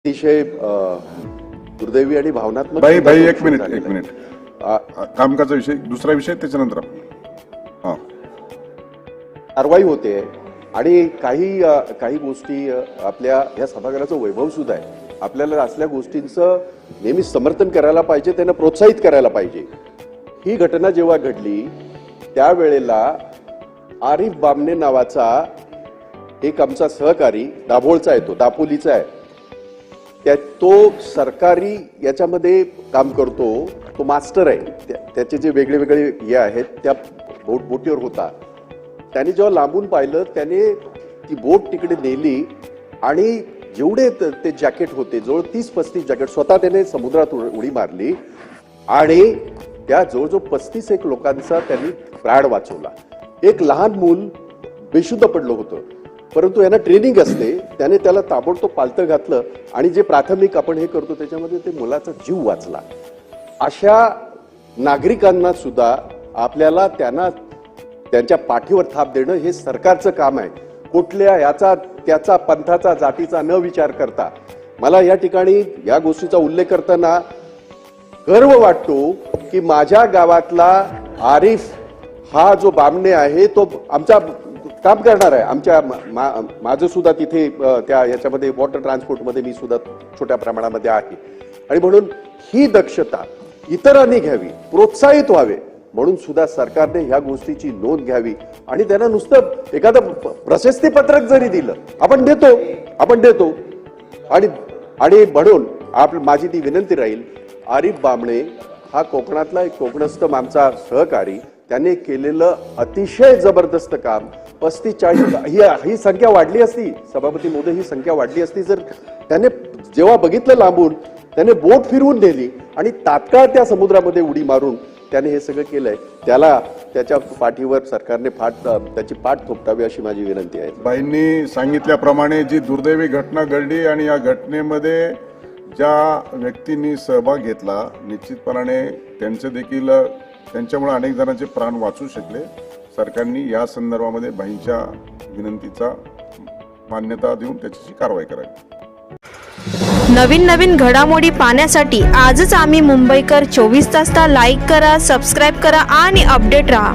अतिशय दुर्दैवी आणि भावनात्मक. भाई एक मिनिट कामकाजा विषय दुसरा विषय त्याच्यानंतर कारवाई होते आणि काही गोष्टी आपल्या या सभागृहाचं वैभव सुद्धा आहे. आपल्याला असल्या गोष्टींचं नेहमी समर्थन करायला पाहिजे, त्यांना प्रोत्साहित करायला पाहिजे. ही घटना जेव्हा घडली त्यावेळेला आरिफ बामणे नावाचा एक आमचा सहकारी दाभोळचा आहे, तो दापोलीचा आहे, तो सरकारी याच्यामध्ये काम करतो, तो मास्टर आहे. त्याचे जे वेगळे वेगळे हे आहेत त्या बोटीवर होता. त्याने जेव्हा लांबून पाहिलं त्याने ती बोट तिकडे नेली आणि जेवढे ते जॅकेट होते जवळ 30-35 जॅकेट स्वतः त्याने समुद्रात उडी मारली आणि त्या जवळजवळ 35 लोकांचा त्यांनी प्राण वाचवला. एक लहान मूल बेशुद्ध पडलं होतं, परंतु यांना ट्रेनिंग असते, त्याने त्याला ताबडतोब पालथं घातलं आणि जे प्राथमिक आपण हे करतो त्याच्यामध्ये ते मुलाचा जीव वाचला. अशा नागरिकांना सुद्धा आपल्याला त्यांच्या पाठीवर थाप देणं हे सरकारचं काम आहे. कुठल्या याचा त्याचा पंथाचा जातीचा न विचार करता मला या ठिकाणी या गोष्टीचा उल्लेख करताना गर्व वाटतो की माझ्या गावातला आरिफ हा जो बामणे आहे तो आमचा काम करणार आहे. आमच्या माझं सुद्धा तिथे त्या याच्यामध्ये वॉटर ट्रान्सपोर्टमध्ये मी सुद्धा छोट्या प्रमाणामध्ये आहे आणि म्हणून ही दक्षता इतरांनी घ्यावी, प्रोत्साहित व्हावे म्हणून सुद्धा सरकारने ह्या गोष्टीची नोंद घ्यावी आणि त्यांना नुसतं एखादं प्रशस्ती पत्रक जरी दिलं आपण देतो आणि म्हणून माझी ती विनंती राहील, आरिफ बामणे हा कोकणातला एक कोकणस्थ आमचा सहकारी, त्याने केलेलं अतिशय जबरदस्त काम. 35-40 ही संख्या वाढली असती, सभापती महोदय, ही संख्या वाढली असती जर त्याने जेव्हा बघितलं लांबून त्याने बोट फिरवून नेली आणि तात्काळ त्या समुद्रामध्ये उडी मारून त्याने हे सगळं केलंय. त्याला त्याच्या पाठीवर सरकारने त्याची पाठ थोपटावी अशी माझी विनंती आहे. बाईंनी सांगितल्याप्रमाणे जी दुर्दैवी घटना घडली आणि या घटनेमध्ये ज्या व्यक्तींनी सहभाग घेतला निश्चितपणाने त्यांच्यामुळे अनेक जणांचे प्राण वाचू शकले. सरकारने या संदर्भामध्ये बाईंच्या विनंतीचा मान्यता देऊन त्याची कारवाई करावी. नवीन घडामोडी पाहण्यासाठी आजच आम्ही मुंबईकर 24 तासला लाईक करा, सबस्क्राईब करा आणि अपडेट रहा.